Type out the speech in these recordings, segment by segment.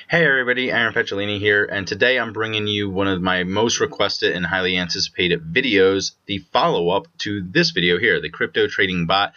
Hey everybody, Aaron Petrolini here, and today I'm bringing you one of my most requested and highly anticipated videos, the follow-up to this video here, the crypto trading bot.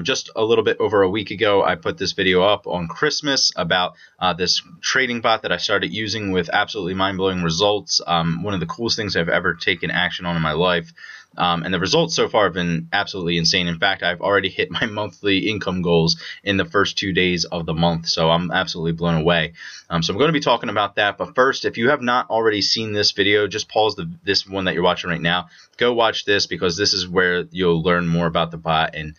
Just a little bit over a week ago, I put this video up on Christmas about this trading bot that I started using with absolutely mind-blowing results. One of the coolest things I've ever taken action on in my life. And the results so far have been absolutely insane. In fact, I've already hit my monthly income goals in the first 2 days of the month, so I'm absolutely blown away. So I'm going to be talking about that. But first, if you have not already seen this video, just pause this one that you're watching right now. Go watch this because this is where you'll learn more about the bot and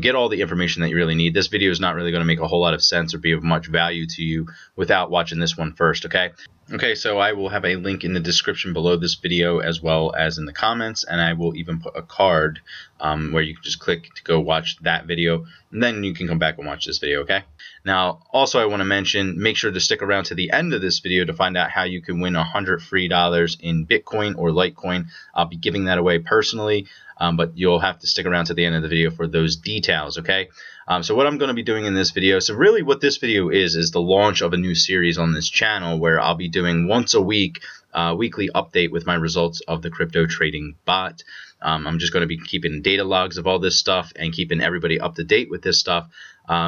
get all the information that you really need. This video is not really going to make a whole lot of sense or be of much value to you without watching this one first, okay? Okay, so I will have a link in the description below this video as well as in the comments, and I will even put a card where you can just click to go watch that video, and then you can come back and watch this video, okay? Now, also I want to mention, make sure to stick around to the end of this video to find out how you can win $100 free in Bitcoin or Litecoin. I'll be giving that away personally, but you'll have to stick around to the end of the video for those details, okay? So what I'm going to be doing in this video, so really what this video is the launch of a new series on this channel where I'll be doing once a week, weekly update with my results of the crypto trading bot. I'm just going to be keeping data logs of all this stuff and keeping everybody up to date with this stuff.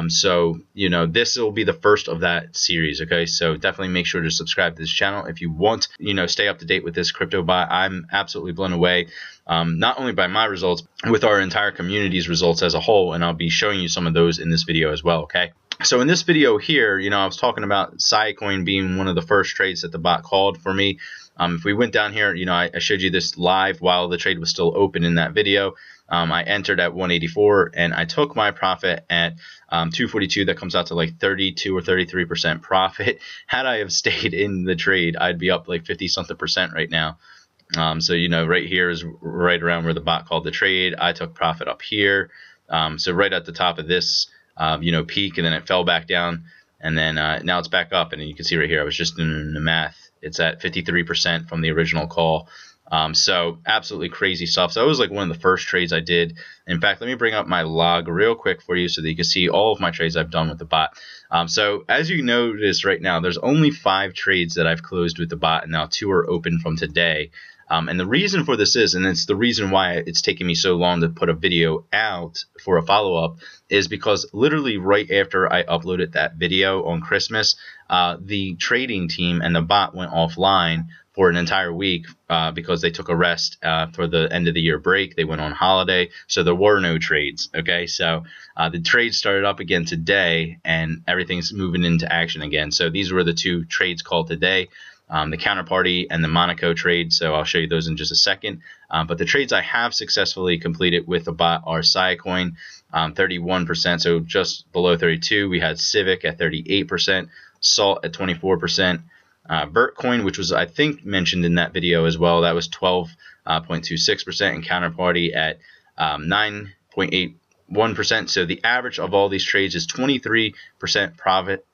So, this will be the first of that series, okay? So definitely make sure to subscribe to this channel if you want, stay up to date with this crypto bot. I'm absolutely blown away, not only by my results, with our entire community's results as a whole, and I'll be showing you some of those in this video as well, okay? So in this video here, I was talking about Siacoin being one of the first trades that the bot called for me. If we went down here, I showed you this live while the trade was still open in that video. I entered at 184 and I took my profit at 242. That comes out to like 32 or 33% profit. Had I have stayed in the trade, I'd be up like 50 something percent right now. So right here is right around where the bot called the trade. I took profit up here. So right at the top of this peak, and then it fell back down, and then now it's back up, and you can see right here I was just doing the math. It's at 53% from the original call. So absolutely crazy stuff. So that was like one of the first trades I did. In fact, let me bring up my log real quick for you so that you can see all of my trades I've done with the bot. So as you notice right now, there's only 5 trades that I've closed with the bot, and now 2 are open from today. And the reason for this is, and it's the reason why it's taken me so long to put a video out for a follow-up, is because literally right after I uploaded that video on Christmas, the trading team and the bot went offline for an entire week because they took a rest for the end of the year break. They went on holiday, so there were no trades, okay? So the trade started up again today, and everything's moving into action again. So these were the 2 trades called today. The counterparty and the Monaco trade, so I'll show you those in just a second. But the trades I have successfully completed with the bot are Siacoin, 31%, so just below 32. We had Civic at 38%, Salt at 24%, Vertcoin, which was I think mentioned in that video as well, that was 12.26%, and counterparty at 9.81%. So the average of all these trades is 23% profit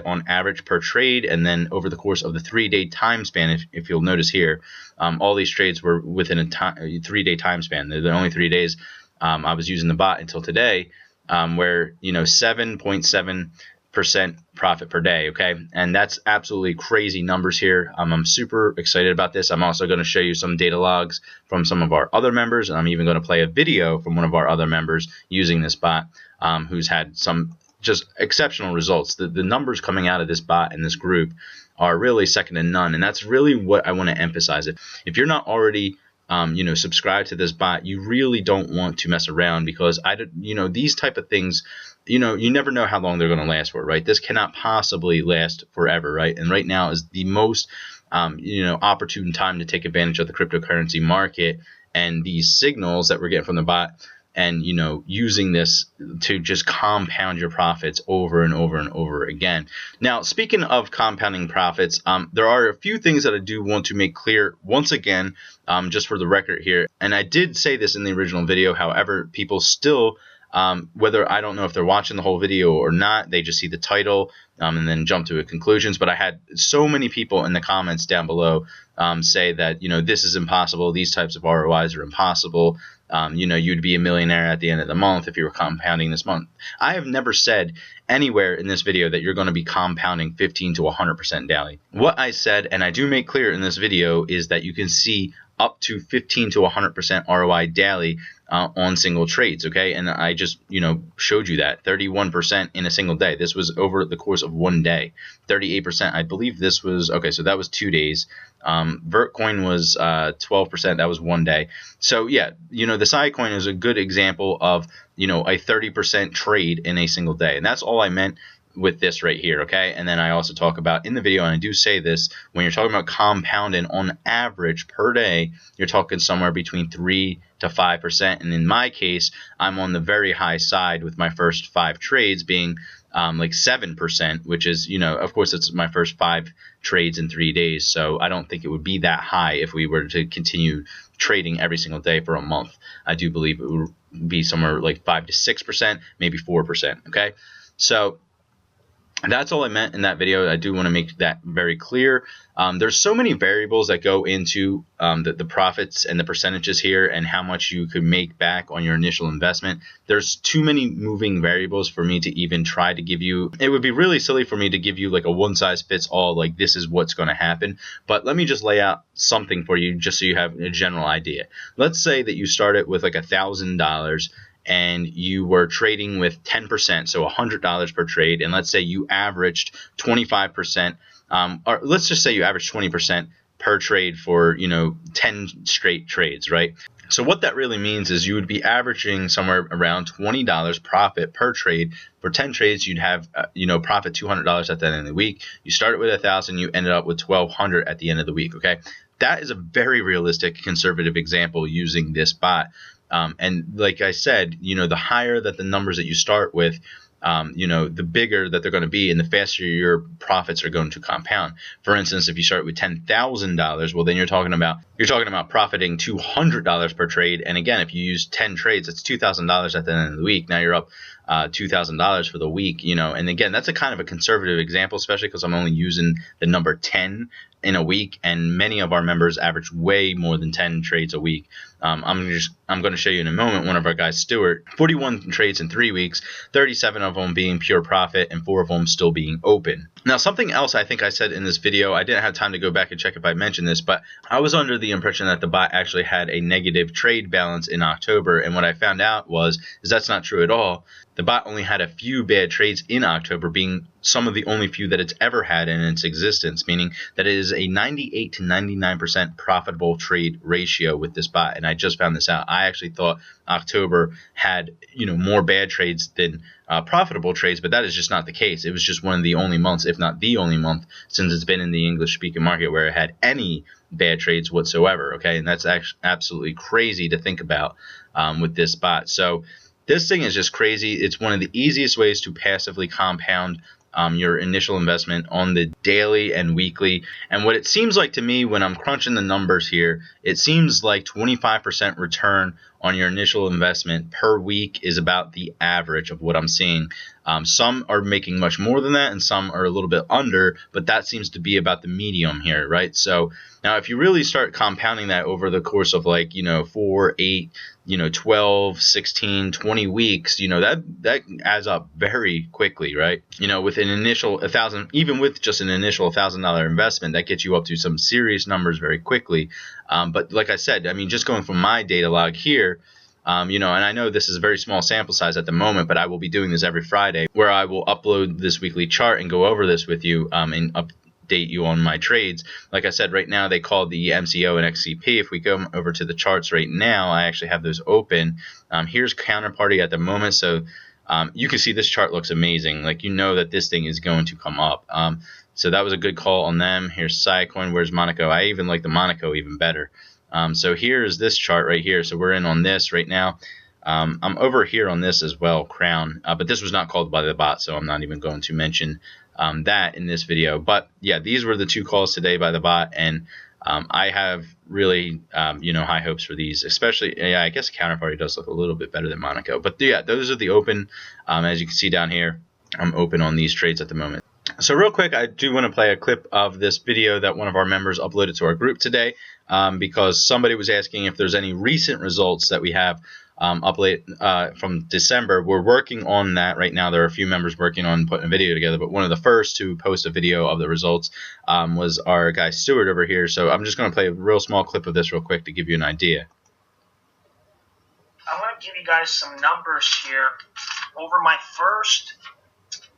on average per trade, and then over the course of the 3-day time span, if you'll notice here, all these trades were within a 3-day time span. They're the only 3 days I was using the bot until today, where 7.7% profit per day, okay? And that's absolutely crazy numbers here. I'm super excited about this. I'm also going to show you some data logs from some of our other members, and I'm even going to play a video from one of our other members using this bot, who's had some just exceptional results. The numbers coming out of this bot and this group are really second to none, and that's really what I want to emphasize. If you're not already subscribe to this bot, you really don't want to mess around, because these type of things, you never know how long they're going to last for, right? This cannot possibly last forever, right? And right now is the most opportune time to take advantage of the cryptocurrency market and these signals that we're getting from the bot, and using this to just compound your profits over and over and over again. Now, speaking of compounding profits, there are a few things that I do want to make clear once again, just for the record here. And I did say this in the original video, however, people still, whether I don't know if they're watching the whole video or not, they just see the title and then jump to conclusions. But I had so many people in the comments down below say that this is impossible, these types of ROIs are impossible. you'd be a millionaire at the end of the month if you were compounding this month. I have never said anywhere in this video that you're going to be compounding 15 to 100% daily. What I said, and I do make clear in this video, is that you can see up to 15 to 100% ROI daily on single trades, okay? And I just, showed you that 31% in a single day. This was over the course of one day. 38%, I believe this was, okay, so that was 2 days. Vertcoin was 12%, that was 1 day. So yeah, the Siacoin is a good example of, a 30% trade in a single day. And that's all I meant with this right here, okay? And then I also talk about in the video, and I do say this, when you're talking about compounding on average per day, you're talking somewhere between 3 to 5%. And in my case, I'm on the very high side with my first 5 trades being like 7%, which is, of course, it's my first 5 trades in 3 days. So I don't think it would be that high if we were to continue trading every single day for a month. I do believe it would be somewhere like 5 to 6%, maybe 4%, okay? So that's all I meant in that video. I do want to make that very clear. There's so many variables that go into the profits and the percentages here and how much you could make back on your initial investment. There's too many moving variables for me to even try to give you. It would be really silly for me to give you like a one-size-fits-all, like this is what's going to happen. But let me just lay out something for you just so you have a general idea. Let's say that you started with like $1,000 and you were trading with 10%, so $100 per trade, and let's say you averaged 25%, or let's just say you averaged 20% per trade for 10 straight trades, right? So what that really means is you would be averaging somewhere around $20 profit per trade. For 10 trades, you'd have profit $200 at the end of the week. You started with 1,000, you ended up with 1,200 at the end of the week. Okay, that is a very realistic, conservative example using this bot. And like I said, the higher that the numbers that you start with, the bigger that they're going to be and the faster your profits are going to compound. For instance, if you start with $10,000, well, then you're talking about profiting $200 per trade. And again, if you use 10 trades, that's $2,000 at the end of the week. Now you're up $2,000 for the week, and again, that's a kind of a conservative example, especially because I'm only using the number 10 in a week, and many of our members average way more than 10 trades a week. I'm going to show you in a moment one of our guys, Stuart, 41 trades in 3 weeks, 37 of them being pure profit and 4 of them still being open. Now, something else I think I said in this video, I didn't have time to go back and check if I mentioned this, but I was under the impression that the bot actually had a negative trade balance in October, and what I found out is that's not true at all. The bot only had a few bad trades in October, being some of the only few that it's ever had in its existence, meaning that it is a 98 to 99% profitable trade ratio with this bot. And I just found this out. I actually thought October had more bad trades than profitable trades, but that is just not the case. It was just one of the only months, if not the only month, since it's been in the English-speaking market where it had any bad trades whatsoever. Okay, and that's actually absolutely crazy to think about with this bot. So this thing is just crazy. It's one of the easiest ways to passively compound your initial investment on the daily and weekly. And what it seems like to me when I'm crunching the numbers here, it seems like 25% return on your initial investment per week is about the average of what I'm seeing. Some are making much more than that, and some are a little bit under, but that seems to be about the medium here, right? So now if you really start compounding that over the course of 4, 8, 12, 16, 20 weeks, that adds up very quickly, right? With an initial 1,000, even with just an initial $1,000 investment, that gets you up to some serious numbers very quickly. But like I said, just going from my data log here, and I know this is a very small sample size at the moment, but I will be doing this every Friday where I will upload this weekly chart and go over this with you and update you on my trades. Like I said, right now they call the MCO and XCP. If we go over to the charts right now, I actually have those open. Here's counterparty at the moment. So you can see this chart looks amazing. That this thing is going to come up. So that was a good call on them. Here's Siacoin. Where's Monaco? I even like the Monaco even better. So here's this chart right here. So we're in on this right now. I'm over here on this as well, Crown. But this was not called by the bot, so I'm not even going to mention that in this video. But yeah, these were the 2 calls today by the bot, and I have really high hopes for these, especially, I guess counterparty does look a little bit better than Monaco. But yeah, those are the open. As you can see down here, I'm open on these trades at the moment. So real quick, I do want to play a clip of this video that one of our members uploaded to our group today, because somebody was asking if there's any recent results that we have from December. We're working on that right now. There are a few members working on putting a video together, but one of the first to post a video of the results was our guy Stuart over here. So I'm just going to play a real small clip of this real quick to give you an idea. I want to give you guys some numbers here. Over my first,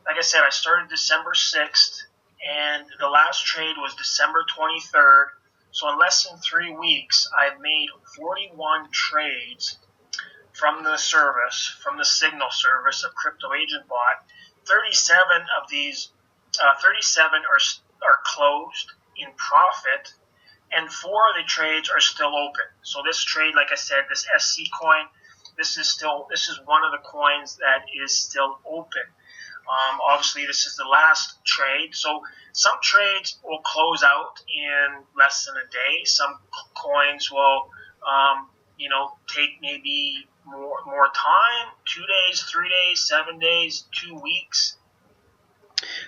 like I said, I started December 6th, and the last trade was December 23rd. So in less than 3 weeks, I've made 41 trades from the service, from the Signal service of Crypto Agent Bot. 37 of these, 37 are closed in profit, and 4 of the trades are still open. So this trade, like I said, this Siacoin, this is one of the coins that is still open. Obviously, this is the last trade. So some trades will close out in less than a day. Some coins will, take maybe more time, 2 days, 3 days, 7 days, 2 weeks.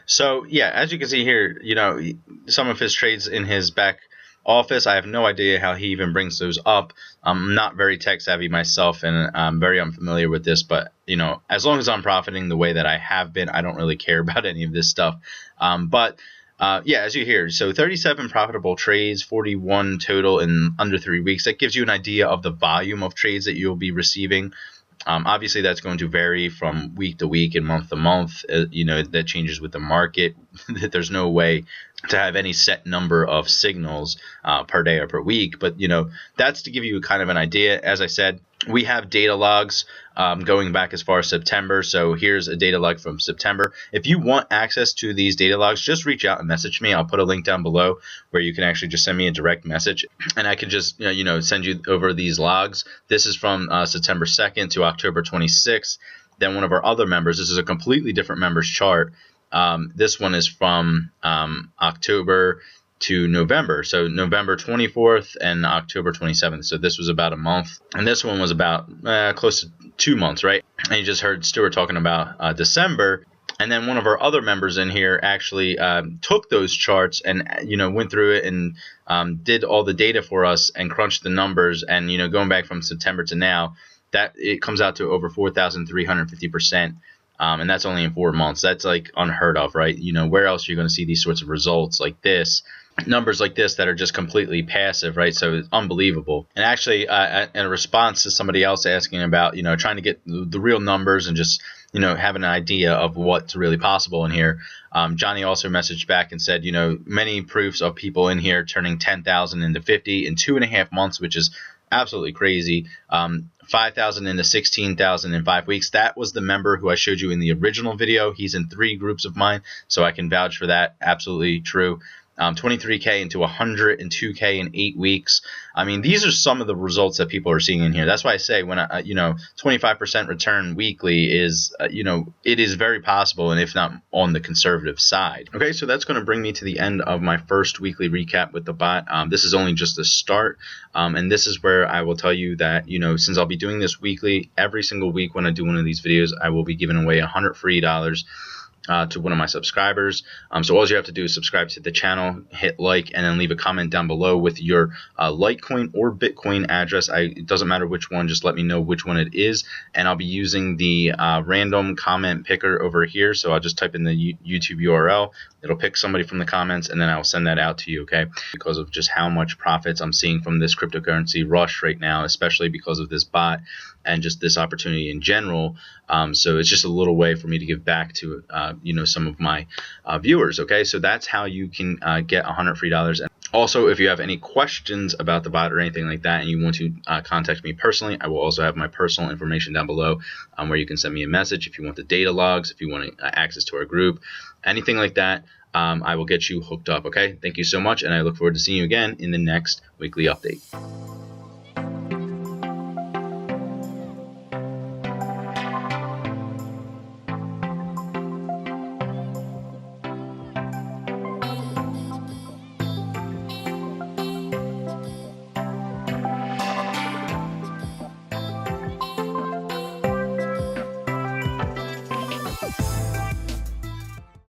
So yeah, as you can see here, some of his trades in his back office. I have no idea how he even brings those up. I'm not very tech savvy myself, and I'm very unfamiliar with this, but as long as I'm profiting the way that I have been, I don't really care about any of this stuff. Yeah, as you hear, so 37 profitable trades, 41 total in under 3 weeks. That gives you an idea of the volume of trades that you'll be receiving. Obviously, that's going to vary from week to week and month to month. That changes with the market. There's no way to have any set number of signals per day or per week. But, that's to give you kind of an idea. As I said, we have data logs going back as far as September. So here's a data log from September. If you want access to these data logs, just reach out and message me. I'll put a link down below where you can actually just send me a direct message, and I can just send you over these logs. This is from September 2nd to October 26th. Then one of our other members, this is a completely different members chart. This one is from October to November, so November 24th and October 27th. So this was about a month, and this one was about close to 2 months, right? And you just heard Stuart talking about December. And then one of our other members in here actually took those charts and went through it and did all the data for us and crunched the numbers. And going back from September to now, that it comes out to over 4,350%. And that's only in 4 months. That's like unheard of, right? Where else are you going to see these sorts of results like this? Numbers like this that are just completely passive, right? So it's unbelievable. And actually, in a response to somebody else asking about, trying to get the real numbers and just, have an idea of what's really possible in here, Johnny also messaged back and said, many proofs of people in here turning 10,000 into 50 in 2.5 months, which is absolutely crazy. 5,000 into 16,000 in 5 weeks. That was the member who I showed you in the original video. He's in 3 groups of mine, so I can vouch for that. Absolutely true. 23K into 102K in 8 weeks. I mean, these are some of the results that people are seeing in here. That's why I say when 25% return weekly is, it is very possible, and if not on the conservative side. Okay, so that's going to bring me to the end of my first weekly recap with the bot. This is only just the start, and this is where I will tell you that, since I'll be doing this weekly, every single week when I do one of these videos, I will be giving away $100 free to one of my subscribers. So all you have to do is subscribe to the channel, hit like, and then leave a comment down below with your Litecoin or Bitcoin address. It doesn't matter which one, just let me know which one it is, and I'll be using the random comment picker over here. So I'll just type in the YouTube URL. It'll pick somebody from the comments, and then I'll send that out to you, okay? Because of just how much profits I'm seeing from this cryptocurrency rush right now, especially because of this bot and just this opportunity in general. So it's just a little way for me to give back to some of my viewers, okay? So that's how you can get $100 free. And also, if you have any questions about the bot or anything like that and you want to contact me personally, I will also have my personal information down below where you can send me a message if you want the data logs, if you want access to our group, anything like that. I will get you hooked up, okay? Thank you so much, and I look forward to seeing you again in the next weekly update.